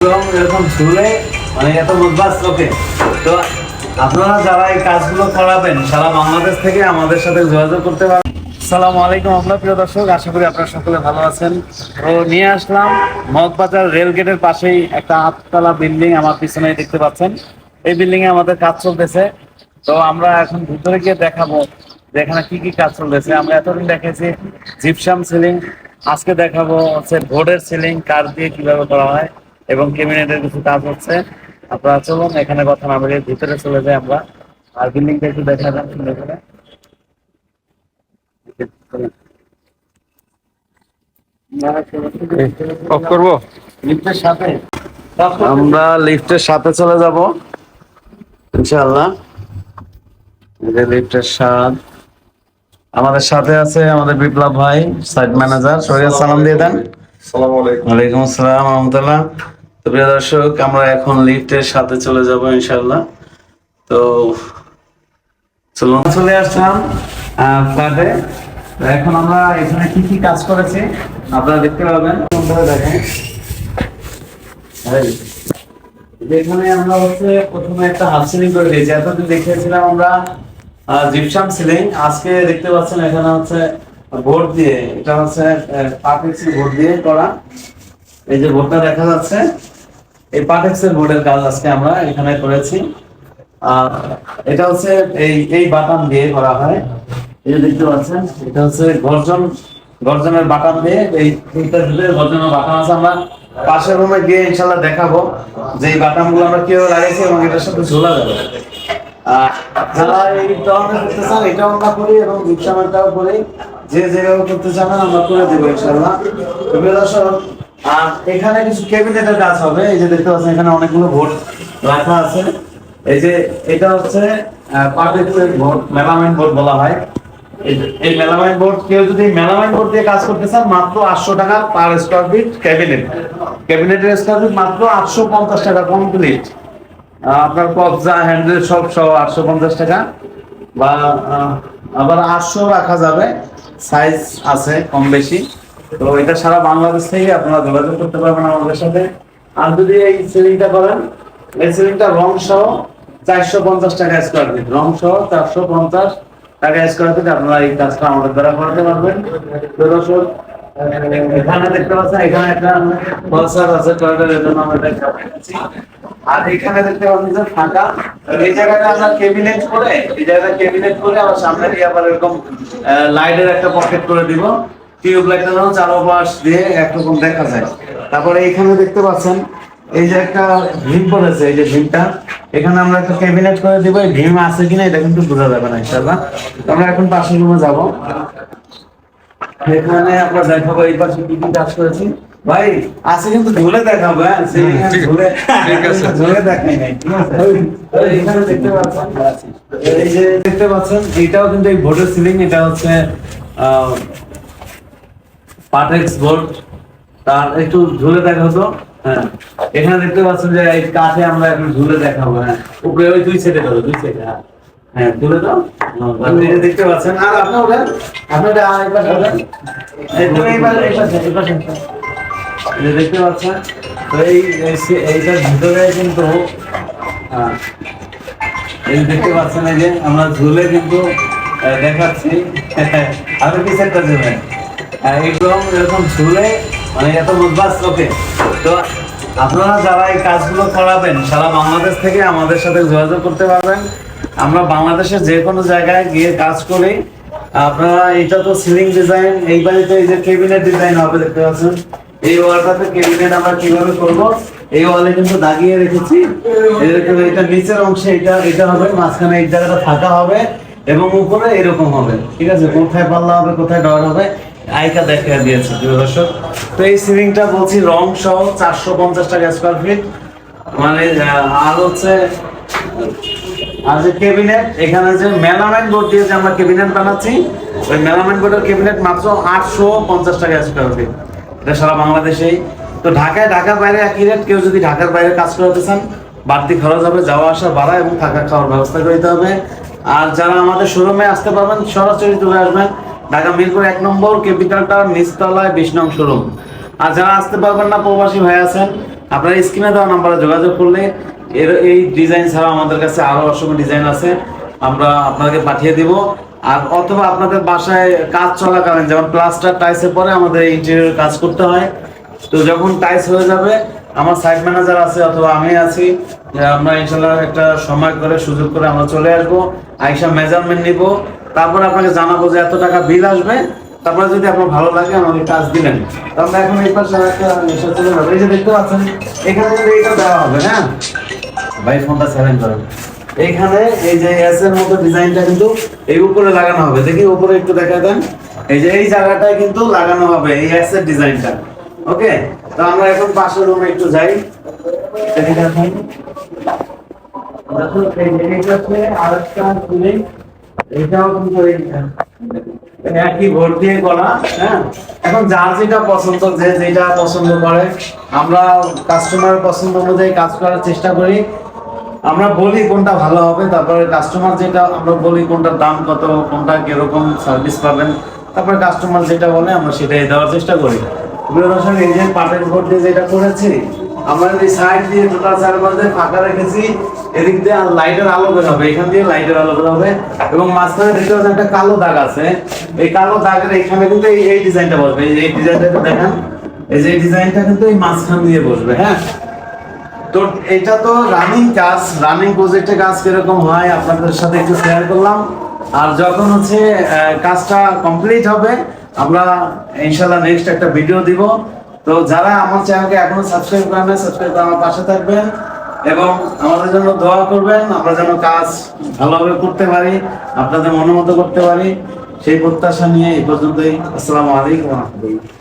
এরকম ঝুলে মানে এত মজবাস লোকে তো আপনারা যারা এই কাজগুলো করাবেন সারা বাংলাদেশ থেকে আমাদের সাথে যোগাযোগ করতে পারেন। আসসালামু আলাইকুম আপনার প্রিয় দর্শক, আশা করি আপনারা সকলে ভালো আছেন। তো নিয়ে আসলাম মগবাজার রেল গেটের পাশেই একটা 8তলা বিল্ডিং আমার পিছনেই দেখতে পাচ্ছেন। এই বিল্ডিং এ আমাদের কাজ চলতেছে। তো আমরা এখন ভিতরে গিয়ে দেখাবো যে এখানে কি কি কাজ চলতেছে। আমরা এতদিন দেখেছি জিপসাম সিলিং, আজকে দেখাবো হচ্ছে বোর্ডের সিলিং কাঠ দিয়ে কিভাবে করা হয় এবং ক্যাবিনেটের কিছু কাজ হচ্ছে। আপনারা চলুন এখানে কথা না বলে ভিতরে চলে যাই আমরা, আর বিল্ডিংটা একটু দেখা যান সুন্দর করে। অফ করবো। লিফটের সাথে আমরা লিফটের সাথে চলে যাব ইনশাআল্লাহ। এই যে লিফটের সাথে আমাদের সাথে আছে আমাদের বিপ্লব ভাই, সাইট ম্যানেজার। সরিয়া সালাম দিয়ে দেন। আসসালামু আলাইকুম। ওয়ালাইকুম আসসালাম রহমতুল্লাহ। তো প্রিয় দর্শক, আমরা এখন লিফটের সাথে চলে যাব ইনশাআল্লাহ। তো চলুন, চলে আসলাম ফ্ল্যাটে। এখন আমরা এখানে কি কি কাজ করেছি আপনারা দেখতে পাবেন। দেখেন এখানে আমরা হচ্ছে প্রথমে একটা হাফ সিলিং করে দিয়েছি। এতদিন দেখিয়েছিলাম আমরা জিপসাম সিলিং, আজকে দেখতে পাচ্ছেন এখানে হচ্ছে বোর্ড দিয়ে, এটা হচ্ছে পার্টেক্স বোর্ড দিয়ে করা। এই যে বোর্ডটা দেখা যাচ্ছে, এই পার্টেক্সের বোর্ডের কাজ আজকে আমরা এখানে করেছি। এটা হচ্ছে এই বাটাম দিয়ে করা হয়। এই যে দেখতে পাচ্ছেন এটা হচ্ছে গর্জনের বাটাম দিয়ে, এইটার ভিতরে গর্জনের বাটাম আছে। আমরা পাশের রুমে গিয়ে ইনশাল্লাহ দেখাবো যে এই বাটাম গুলো আমরা কিভাবে লাগাইছি এবং এটার সাথে ঝোলা যাবে। যারা এই ধরনের করতে চান এটাও আমরা করি এবং জিপসামটাও করি, যে যেভাবে করতে চান আমরা করে দেবো ইনশাল্লাহ। প্রিয় দর্শক, আর এখানে কিছু ক্যাবিনেটের কাজ হবে। এই যে দেখতে পাচ্ছেন এখানে অনেকগুলো বোর্ড রাখা আছে। এই যে এটা হচ্ছে পার্টেক্সের বোর্ড, মেলামাইন বোর্ড বলা হয়। এই মেলামাইন বোর্ড, কেউ যদি মেলামাইন বোর্ড দিয়ে কাজ করতে চান মাত্র 800 টাকা পার স্কয়ার ফিট। ক্যাবিনেটের স্কয়ার ফিট মাত্র 850 টাকা কমপ্লিট। আপনার কবজা হ্যান্ডেল সব সহ 850 টাকা, বা আবার 800 রাখা যাবে, সাইজ আছে কম বেশি। তো এটা সারা বাংলাদেশ থেকে আপনারা যোগাযোগ করতে পারবেন আমাদের সাথে। আর যদি এই সিলিংটা করেন, এই সিলিংটা রং সহ 450 টাকা স্কয়ার ফিট, রং সহ 450 টাকা স্কয়ার ফিট আপনারা এই কাজটা আমাদের দ্বারা করাতে পারবেন। তো দর্শক, এখানে দেখতে পাচ্ছেন এখানে একটা পলসার আছে টয়লেটের জন্য আমরা এটা রেখেছি। আর এখানে দেখতে পাচ্ছেন যে ফাঁকা, এই জায়গাটা আমরা ক্যাবিনেট করে, এই জায়গাটা ক্যাবিনেট করে আবার সামনে দিয়ে আবার এরকম লাইটের একটা পকেট করে দিব। টিউব লাইটটা যেন চারপাশ দিয়ে একরকম দেখা যায়। তারপরে এইখানে দেখতে পাচ্ছেন এই যে একটা ভীম পড়েছে, এই যে ভীমটা এখানে আমরা একটা ক্যাবিনেট করে দিব। এই ভীম আছে কিনা এটা কিন্তু বোঝা যাবে না ইনশাআল্লাহ। আমরা এখন পাশের রুমে যাব, এখানে আমরা দেখাবো এই পাশে কি কি কাজ করেছি। ভাই আছে কিন্তু ঝুলে দেখাবো, হ্যাঁ ঝুলে ঝুলে দেখাই নাই, ঠিক আছে। এখানে দেখতে পাচ্ছেন, এই যে দেখতে পাচ্ছেন এটাও কিন্তু এই বোর্ডের সিলিং, এটা হচ্ছে পার্টেক্স বোর্ড। তার একটু ঝুলে দেখাবো তো। হ্যাঁ এখানে দেখতে পাচ্ছেন যে এই কাঠে আমরা এখন ঝুলে দেখাবো। হ্যাঁ উপরে ওই দুই সাইডে ধরো, দুই সাইডে। হ্যাঁ তুলে দাও, দেখতে পাচ্ছেন। আর আপনার ওঠেন, আপনার আরেকবার ওঠেন, দেখতে পাচ্ছেন। তো এইটার ভিতরে কিন্তু এই দেখতে পাচ্ছেন এই যে আমরা ঝুলে কিন্তু দেখাচ্ছি। আপনি কি সেটটা ঝুলেন একদম এরকম ঝুলে মানে এত মজবাস লোকে। তো আপনারা যারা এই কাজগুলো করাবেন সারা বাংলাদেশ থেকে আমাদের সাথে যোগাযোগ করতে পারবেন। আমরা বাংলাদেশের যে কোনো জায়গায় গিয়ে কাজ করি। আপনারা এটা তো সিলিং ডিজাইন, এই বাড়িতে এই যে ক্যাবিনেট ডিজাইন হবে দেখতে পাচ্ছেন। এই ওয়ালটাতে ক্যাবিনেট আমরা কিভাবে করব, এই ওয়ালে কিন্তু দাগিয়ে রেখেছি। এটা নিচের অংশে এটা হবে, মাঝখানে এই জায়গাটা ফাঁকা হবে এবং উপরে এরকম হবে, ঠিক আছে। কোথায় পাল্লা হবে কোথায় ডর হবে আইকা দেখা দিয়েছে প্রিয় দর্শক। তো এই সিলিংটা বলছি রং সহ 450 টাকা স্কয়ার ফিট, মানে আর হচ্ছে আর যে ক্যাবিনেট, এখানে যে মেলামাইন বোর্ড দিয়ে যে আমরা ক্যাবিনেট বানাচ্ছি, ওই মেলামাইন বোর্ডের ক্যাবিনেট মাত্র 850 টাকা স্কয়ার ফিট। এটা সারা বাংলাদেশেই। তো ঢাকার বাইরে একই রেট। কেউ যদি ঢাকার বাইরে কাজ করতে চান বাড়তি খরচ হবে, যাওয়া আসা ভাড়া এবং থাকা খাওয়ার ব্যবস্থা করতে হবে। আর যারা আমাদের শোরুমে আসতে পারবেন সরাসরি চলে আসবেন, ঢাকা মিরপুর 1 নম্বর ক্যাপিটাল টাওয়ার নিচতলায় 20 নং শোরুম। আর যারা আসতে পারবেন না, প্রবাসী ভাই আছেন, আপনারা স্ক্রিনে দেওয়া নাম্বারে যোগাযোগ করলে এই ডিজাইন ছাড়া আমাদের কাছে আরো অসংখ্য ডিজাইন আছে, আমরা আপনাকে পাঠিয়ে দিব। আর অথবা আপনাদের বাসায় কাজ চলাকালীন, যেমন প্লাস্টার টাইলসের পরে আমাদের ইন্টেরিয়র কাজ করতে হয়, তো যখন টাইলস হয়ে যাবে আমার সাইট ম্যানেজার আছে অথবা আমি আছি, আমরা ইনশাল্লাহ একটা সময় করে সুযোগ করে আমরা চলে আসবো, আইসা মেজারমেন্ট নিব, তারপর আপনাকে জানাবো যে এত টাকা বিল আসবে। তারপরে যদি আপনার ভালো লাগে আমাকে কাজ দিলেন, তাহলে এখন এই পাশে একটা নেশা চলে যাবে। এই যে দেখতে পাচ্ছেন এখানে কিন্তু এইটা দেওয়া হবে, হ্যাঁ ভাই ফোনটা সাইলেন্ট করেন। এইখানে এই যে এস এর মতো ডিজাইনটা কিন্তু এই উপরে লাগানো হবে, দেখি উপরে একটু দেখা দেন। এই যে এই জায়গাটায় কিন্তু লাগানো হবে এই এস এর ডিজাইনটা। ওকে, তো আমরা এখন পাশের রুমে একটু যাই। দেখি দেখুন, দেখুন এই যে এইটা হচ্ছে আরেকটা সিলিং, এটাও কিন্তু একই বোর্ড দিয়ে করা। হ্যাঁ, এখন যার যেটা পছন্দ, যে যেটা পছন্দ করে, আমরা কাস্টমার পছন্দ অনুযায়ী কাজ করার চেষ্টা করি। আমরা বলি কোনটা ভালো হবে, তারপরে কাস্টমার যেটা, আমরা বলি কোনটার দাম কত, কোনটা কিরকম সার্ভিস পাবেন, তারপরে কাস্টমার যেটা বলে আমরা সেটাই দেওয়ার চেষ্টা করি। দর্শক, এই যে পাটের বোর্ড দিয়ে যেটা করেছি, আমরা এই সাইড দিয়ে টোটাল চারপাশে ফাঁকা রেখেছি, এদিক দিয়ে লাইটের আলো বের হবে, এখান দিয়ে লাইটের আলো বের হবে, এবং মাঝখানে দেখতে পাচ্ছেন একটা কালো দাগ আছে, এই কালো দাগের এখানে কিন্তু এই ডিজাইনটা বসবে। এই যে এই ডিজাইনটা দেখেন, এই যে এই ডিজাইনটা কিন্তু এই মাঝখান দিয়ে বসবে। হ্যাঁ, তো এটা তো রানিং কাজ, রানিং প্রজেক্টে কাজ কিরকম হয় আপনাদের সাথে একটু শেয়ার করলাম। আর যখন হচ্ছে কাজটা কমপ্লিট হবে, আমরা ইনশাল্লাহ নেক্সট একটা ভিডিও দিব। তো যারা আমার চ্যানেলকে এখনো সাবস্ক্রাইব করেন না, সাবস্ক্রাইব করে আমার পাশে থাকবেন এবং আমাদের জন্য দোয়া করবেন, আমরা যেন কাজ ভালোভাবে করতে পারি, আপনাদের মনোমতো করতে পারি, সেই প্রত্যাশা নিয়ে এই পর্যন্তই। আসসালামু আলাইকুম ওয়া রাহমাতুল্লাহ।